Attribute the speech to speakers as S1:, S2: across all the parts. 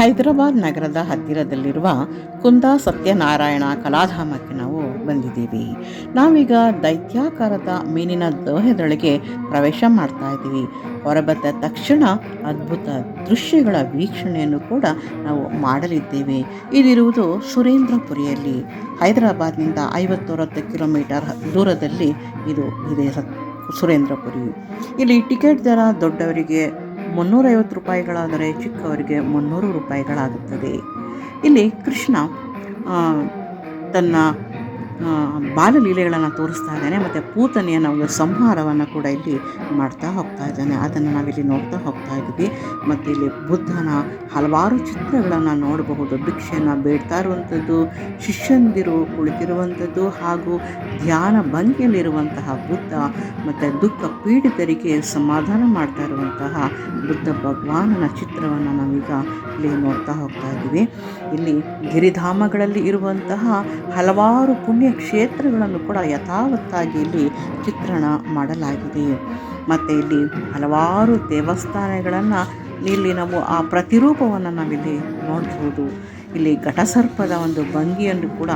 S1: ಹೈದರಾಬಾದ್ ನಗರದ ಹತ್ತಿರದಲ್ಲಿರುವ ಕುಂದಾ ಸತ್ಯನಾರಾಯಣ ಕಲಾಧಾಮಕ್ಕೆ ನಾವು ಬಂದಿದ್ದೀವಿ. ನಾವೀಗ ದೈತ್ಯಾಕಾರದ ಮೀನಿನ ದೋಹದೊಳಗೆ ಪ್ರವೇಶ ಮಾಡ್ತಾ ಇದ್ದೀವಿ. ಹೊರಬಂದ ತಕ್ಷಣ ಅದ್ಭುತ ದೃಶ್ಯಗಳ ವೀಕ್ಷಣೆಯನ್ನು ಕೂಡ ನಾವು ಮಾಡಲಿದ್ದೇವೆ. ಇದಿರುವುದು ಸುರೇಂದ್ರಪುರಿಯಲ್ಲಿ. ಹೈದರಾಬಾದ್ನಿಂದ 50-60 ಕಿಲೋಮೀಟರ್ ದೂರದಲ್ಲಿ ಇದು ಇದೆ ಸುರೇಂದ್ರಪುರಿ. ಇಲ್ಲಿ ಟಿಕೆಟ್ ದರ ದೊಡ್ಡವರಿಗೆ 350 ರೂಪಾಯಿಗಳಾದರೆ ಚಿಕ್ಕವರಿಗೆ 300 ರೂಪಾಯಿಗಳಾಗುತ್ತದೆ. ಇಲ್ಲಿ ಕೃಷ್ಣ ತನ್ನ ಬಾಲಲೀಲೆಗಳನ್ನು ತೋರಿಸ್ತಾ ಇದ್ದಾನೆ ಮತ್ತು ಪೂತನೆಯನ್ನು ಒಂದು ಸಂಹಾರವನ್ನು ಕೂಡ ಇಲ್ಲಿ ಮಾಡ್ತಾ ಹೋಗ್ತಾ ಇದ್ದಾನೆ. ಅದನ್ನು ನಾವಿಲ್ಲಿ ನೋಡ್ತಾ ಹೋಗ್ತಾ ಇದ್ದೀವಿ. ಮತ್ತು ಇಲ್ಲಿ ಬುದ್ಧನ ಹಲವಾರು ಚಿತ್ರಗಳನ್ನು ನೋಡಬಹುದು. ಭಿಕ್ಷೆಯನ್ನು ಬೇಡ್ತಾ ಇರುವಂಥದ್ದು, ಶಿಷ್ಯಂದಿರು ಕುಳಿತಿರುವಂಥದ್ದು, ಹಾಗೂ ಧ್ಯಾನ ಭಂಗಿಯಲ್ಲಿರುವಂತಹ ಬುದ್ಧ ಮತ್ತು ದುಃಖ ಪೀಡಿತರಿಗೆ ಸಮಾಧಾನ ಮಾಡ್ತಾ ಇರುವಂತಹ ಬುದ್ಧ ಭಗವಾನನ ಚಿತ್ರವನ್ನು ನಾವೀಗ ಇಲ್ಲಿ ನೋಡ್ತಾ ಹೋಗ್ತಾ ಇದ್ದೀವಿ. ಇಲ್ಲಿ ಗಿರಿಧಾಮಗಳಲ್ಲಿ ಇರುವಂತಹ ಹಲವಾರು ಪುಣ್ಯ ಕ್ಷೇತ್ರಗಳನ್ನು ಕೂಡ ಯಥಾವತ್ತಾಗಿ ಇಲ್ಲಿ ಚಿತ್ರಣ ಮಾಡಲಾಗಿದೆ. ಮತ್ತು ಇಲ್ಲಿ ಹಲವಾರು ದೇವಸ್ಥಾನಗಳನ್ನು ಇಲ್ಲಿ ನಾವು ಆ ಪ್ರತಿರೂಪವನ್ನು ನಾವಿಲ್ಲಿ ನೋಡಬಹುದು. ಇಲ್ಲಿ ಘಟಸರ್ಪದ ಒಂದು ಭಂಗಿಯನ್ನು ಕೂಡ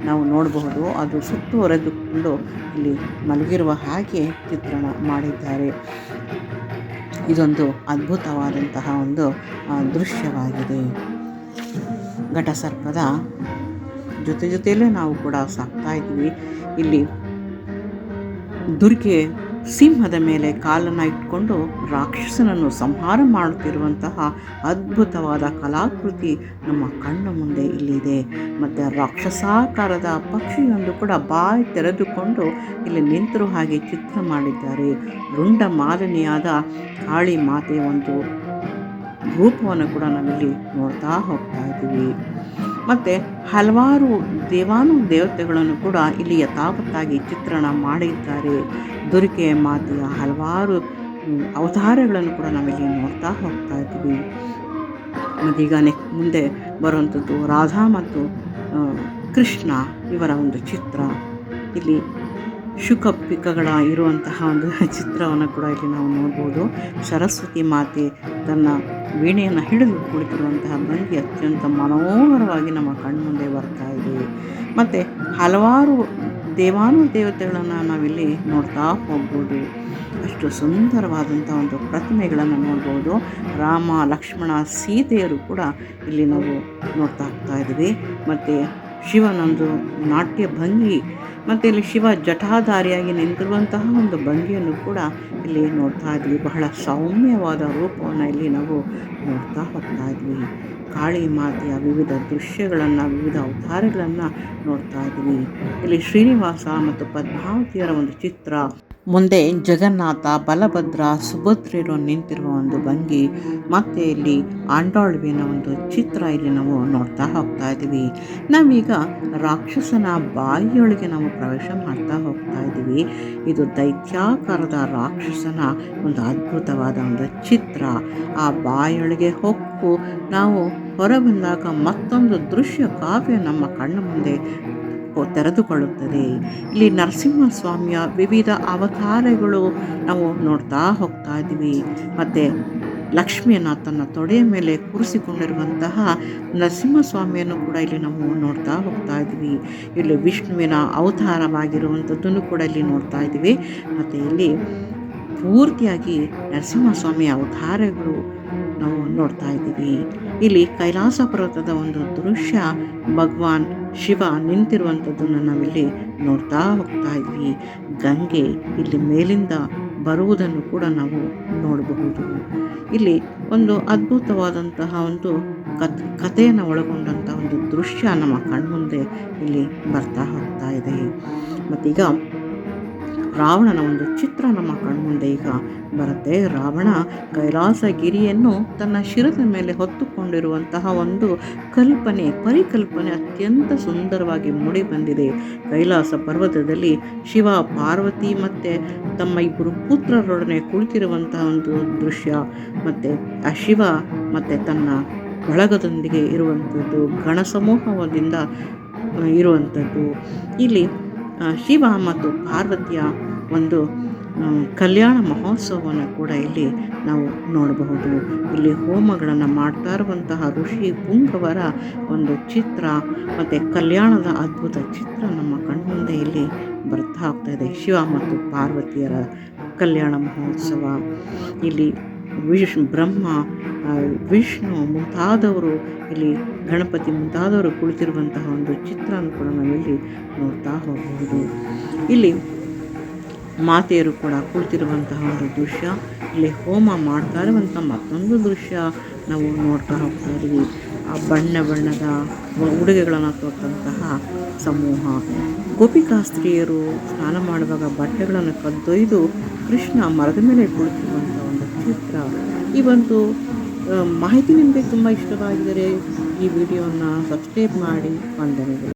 S1: ನಾವು ನೋಡಬಹುದು. ಅದು ಸುತ್ತುವರೆದುಕೊಂಡು ಇಲ್ಲಿ ಮಲಗಿರುವ ಹಾಗೆ ಚಿತ್ರಣ ಮಾಡಿದ್ದಾರೆ. ಇದೊಂದು ಅದ್ಭುತವಾದಂತಹ ಒಂದು ದೃಶ್ಯವಾಗಿದೆ. ಘಟಸರ್ಪದ ಜೊತೆಯಲ್ಲೇ ನಾವು ಕೂಡ ಸಾಕ್ತಾ ಇದ್ದೀವಿ. ಇಲ್ಲಿ ದುರ್ಗೆ ಸಿಂಹದ ಮೇಲೆ ಕಾಲನ್ನು ಇಟ್ಕೊಂಡು ರಾಕ್ಷಸನನ್ನು ಸಂಹಾರ ಮಾಡುತ್ತಿರುವಂತಹ ಅದ್ಭುತವಾದ ಕಲಾಕೃತಿ ನಮ್ಮ ಕಣ್ಣು ಮುಂದೆ ಇಲ್ಲಿದೆ. ಮತ್ತು ರಾಕ್ಷಸಾಕಾರದ ಪಕ್ಷಿಯೊಂದು ಕೂಡ ಬಾಯಿ ತೆರೆದುಕೊಂಡು ಇಲ್ಲಿ ನಿಂತಿರೋ ಹಾಗೆ ಚಿತ್ರ ಮಾಡಿದ್ದಾರೆ. ರುಂಡ ಮಾಲಿನಿಯಾದ ಕಾಳಿ ಮಾತೆಯ ಒಂದು ರೂಪವನ್ನು ಕೂಡ ನಾವಿಲ್ಲಿ ನೋಡ್ತಾ ಹೋಗ್ತಾ ಇದ್ದೀವಿ. ಮತ್ತು ಹಲವಾರು ದೇವತೆಗಳನ್ನು ಕೂಡ ಇಲ್ಲಿ ಯಥಾವತ್ತಾಗಿ ಚಿತ್ರಣ ಮಾಡಿದ್ದಾರೆ. ದುರ್ಗೆ ಮಾತೆಯ ಹಲವಾರು ಅವತಾರಗಳನ್ನು ಕೂಡ ನಾವಿಲ್ಲಿ ನೋಡ್ತಾ ಹೋಗ್ತಾ ಇದ್ದೀವಿ. ಮತ್ತೀಗ ಮುಂದೆ ಬರುವಂಥದ್ದು ರಾಧಾ ಮತ್ತು ಕೃಷ್ಣ ಇವರ ಒಂದು ಚಿತ್ರ. ಇಲ್ಲಿ ಶುಕಪಿಕಗಳ ಇರುವಂತಹ ಒಂದು ಚಿತ್ರವನ್ನು ಕೂಡ ಇಲ್ಲಿ ನಾವು ನೋಡ್ಬೋದು. ಸರಸ್ವತಿ ಮಾತೆ ತನ್ನ ವೀಣೆಯನ್ನು ಹಿಡಿದು ಕುಳಿತಿರುವಂತಹ ಭಂಗಿ ಅತ್ಯಂತ ಮನೋಹರವಾಗಿ ನಮ್ಮ ಕಣ್ಮುಂದೆ ಬರ್ತಾ ಇದೆ. ಮತ್ತು ಹಲವಾರು ದೇವತೆಗಳನ್ನು ನಾವಿಲ್ಲಿ ನೋಡ್ತಾ ಹೋಗ್ಬೋದು. ಅಷ್ಟು ಸುಂದರವಾದಂಥ ಒಂದು ಪ್ರತಿಮೆಗಳನ್ನು ನೋಡ್ಬೋದು. ರಾಮ, ಲಕ್ಷ್ಮಣ, ಸೀತೆಯರು ಕೂಡ ಇಲ್ಲಿ ನಾವು ನೋಡ್ತಾ ಹೋಗ್ತಾ ಇದ್ದೀವಿ. ಮತ್ತು ಶಿವನೊಂದು ನಾಟ್ಯ ಭಂಗಿ ಮತ್ತು ಇಲ್ಲಿ ಶಿವ ಜಟಾಧಾರಿಯಾಗಿ ನಿಂತಿರುವಂತಹ ಒಂದು ಭಂಗಿಯನ್ನು ಕೂಡ ಇಲ್ಲಿ ನೋಡ್ತಾ ಇದ್ವಿ. ಬಹಳ ಸೌಮ್ಯವಾದ ರೂಪವನ್ನು ಇಲ್ಲಿ ನಾವು ನೋಡ್ತಾ ಹೋಗ್ತಾ ಇದ್ವಿ. ಕಾಳಿ ಮಾತೆಯ ವಿವಿಧ ದೃಶ್ಯಗಳನ್ನು, ವಿವಿಧ ಅವತಾರಗಳನ್ನು ನೋಡ್ತಾ ಇದ್ವಿ. ಇಲ್ಲಿ ಶ್ರೀನಿವಾಸ ಮತ್ತು ಪದ್ಮಾವತಿಯರ ಒಂದು ಚಿತ್ರ, ಮುಂದೆ ಜಗನ್ನಾಥ, ಬಲಭದ್ರ, ಸುಭದ್ರೆಯರು ನಿಂತಿರುವ ಒಂದು ಭಂಗಿ, ಮತ್ತು ಇಲ್ಲಿ ಆಂಡಾಳುವಿನ ಒಂದು ಚಿತ್ರ ಇಲ್ಲಿ ನಾವು ನೋಡ್ತಾ ಹೋಗ್ತಾ ಇದ್ದೀವಿ. ನಾವೀಗ ರಾಕ್ಷಸನ ಬಾಯಿಯೊಳಗೆ ನಾವು ಪ್ರವೇಶ ಮಾಡ್ತಾ ಹೋಗ್ತಾ ಇದ್ದೀವಿ. ಇದು ದೈತ್ಯಾಕಾರದ ರಾಕ್ಷಸನ ಒಂದು ಅದ್ಭುತವಾದ ಒಂದು ಚಿತ್ರ. ಆ ಬಾಯಿಯೊಳಗೆ ಹೊಕ್ಕು ನಾವು ಹೊರಬಂದಾಗ ಮತ್ತೊಂದು ದೃಶ್ಯ ಕಾವ್ಯ ನಮ್ಮ ಕಣ್ಣು ಮುಂದೆ ತೆರೆದುಕೊಳ್ಳುತ್ತದೆ. ಇಲ್ಲಿ ನರಸಿಂಹಸ್ವಾಮಿಯ ವಿವಿಧ ಅವತಾರಗಳು ನಾವು ನೋಡ್ತಾ ಹೋಗ್ತಾ ಇದ್ದೀವಿ. ಮತ್ತು ಲಕ್ಷ್ಮಿಯನ್ನು ತನ್ನ ತೊಡೆಯ ಮೇಲೆ ಕೂರಿಸಿಕೊಂಡಿರುವಂತಹ ನರಸಿಂಹಸ್ವಾಮಿಯನ್ನು ಕೂಡ ಇಲ್ಲಿ ನಾವು ನೋಡ್ತಾ ಹೋಗ್ತಾ ಇದ್ದೀವಿ. ಇಲ್ಲಿ ವಿಷ್ಣುವಿನ ಅವತಾರವಾಗಿರುವಂಥದ್ದನ್ನು ಕೂಡ ಇಲ್ಲಿ ನೋಡ್ತಾ ಇದ್ದೀವಿ. ಮತ್ತು ಇಲ್ಲಿ ಪೂರ್ತಿಯಾಗಿ ನರಸಿಂಹಸ್ವಾಮಿಯ ಅವತಾರಗಳು ನಾವು ನೋಡ್ತಾ ಇದ್ದೀವಿ. ಇಲ್ಲಿ ಕೈಲಾಸ ಪರ್ವತದ ಒಂದು ದೃಶ್ಯ, ಭಗವಾನ್ ಶಿವ ನಿಂತಿರುವಂಥದ್ದನ್ನು ನಾವಿಲ್ಲಿ ನೋಡ್ತಾ ಹೋಗ್ತಾ ಇದ್ವಿ. ಗಂಗೆ ಇಲ್ಲಿ ಮೇಲಿಂದ ಬರುವುದನ್ನು ಕೂಡ ನಾವು ನೋಡಬಹುದು. ಇಲ್ಲಿ ಒಂದು ಅದ್ಭುತವಾದಂತಹ ಒಂದು ಕಥೆಯನ್ನು ಒಳಗೊಂಡಂಥ ಒಂದು ದೃಶ್ಯ ನಮ್ಮ ಕಣ್ಮುಂದೆ ಇಲ್ಲಿ ಬರ್ತಾ ಹೋಗ್ತಾ ಇದೆ. ಮತ್ತೀಗ ರಾವಣನ ಒಂದು ಚಿತ್ರ ನಮ್ಮ ಕಣ್ಮುಂದೆ ಈಗ ಬರುತ್ತೆ. ರಾವಣ ಕೈಲಾಸಗಿರಿಯನ್ನು ತನ್ನ ಶಿರದ ಮೇಲೆ ಹೊತ್ತುಕೊಂಡಿರುವಂತಹ ಒಂದು ಪರಿಕಲ್ಪನೆ ಅತ್ಯಂತ ಸುಂದರವಾಗಿ ಮೂಡಿ ಬಂದಿದೆ. ಕೈಲಾಸ ಪರ್ವತದಲ್ಲಿ ಶಿವ, ಪಾರ್ವತಿ ಮತ್ತು ತಮ್ಮ 2 ಪುತ್ರರೊಡನೆ ಕುಳಿತಿರುವಂತಹ ಒಂದು ದೃಶ್ಯ, ಮತ್ತು ಆ ಶಿವ ಮತ್ತು ತನ್ನ ಬಳಗದೊಂದಿಗೆ ಇರುವಂಥದ್ದು, ಗಣ ಸಮೂಹದಿಂದ ಇರುವಂಥದ್ದು. ಇಲ್ಲಿ ಶಿವ ಮತ್ತು ಪಾರ್ವತಿಯ ಒಂದು ಕಲ್ಯಾಣ ಮಹೋತ್ಸವವನ್ನು ಕೂಡ ಇಲ್ಲಿ ನಾವು ನೋಡಬಹುದು. ಇಲ್ಲಿ ಹೋಮಗಳನ್ನು ಮಾಡ್ತಾ ಇರುವಂತಹ ಋಷಿ ಪುಂಗವರ ಒಂದು ಚಿತ್ರ ಮತ್ತು ಕಲ್ಯಾಣದ ಅದ್ಭುತ ಚಿತ್ರ ನಮ್ಮ ಕಣ್ಮುಂದೆ ಇಲ್ಲಿ ಬರ್ತಾ ಹೋಗ್ತಾ ಇದೆ. ಶಿವ ಮತ್ತು ಪಾರ್ವತಿಯರ ಕಲ್ಯಾಣ ಮಹೋತ್ಸವ. ಇಲ್ಲಿ ಬ್ರಹ್ಮ, ವಿಷ್ಣು ಮುಂತಾದವರು, ಇಲ್ಲಿ ಗಣಪತಿ ಮುಂತಾದವರು ಕುಳಿತಿರುವಂತಹ ಒಂದು ಚಿತ್ರವನ್ನು ಕೂಡ ನಾವಿಲ್ಲಿ ನೋಡ್ತಾ ಹೋಗಬಹುದು. ಇಲ್ಲಿ ಮಾತೆಯರು ಕೂಡ ಕುಳಿತಿರುವಂತಹ ಒಂದು ದೃಶ್ಯ, ಇಲ್ಲಿ ಹೋಮ ಮಾಡ್ತಾ ಇರುವಂಥ ಮತ್ತೊಂದು ದೃಶ್ಯ ನಾವು ನೋಡ್ತಾ ಹೋಗ್ತಾ ಇದ್ದೀವಿ. ಆ ಬಣ್ಣ ಬಣ್ಣದ ಉಡುಗೆಗಳನ್ನು ತೊಟ್ಟಂತಹ ಸಮೂಹ. ಗೋಪಿಕಾ ಸ್ತ್ರೀಯರು ಸ್ನಾನ ಮಾಡುವಾಗ ಬಟ್ಟೆಗಳನ್ನು ಕದ್ದೊಯ್ದು ಕೃಷ್ಣ ಮರದ ಮೇಲೆ ಕುಳಿತಿರುವಂಥ ಒಂದು ಚಿತ್ರ. ಈ ಒಂದು ಮಾಹಿತಿ ನಿಮಗೆ ತುಂಬ ಇಷ್ಟವಾಗಿದ್ದರೆ ಈ ವಿಡಿಯೋನ ಸಬ್ಸ್ಕ್ರೈಬ್ ಮಾಡಿ. ವಂದನೆಗಳು.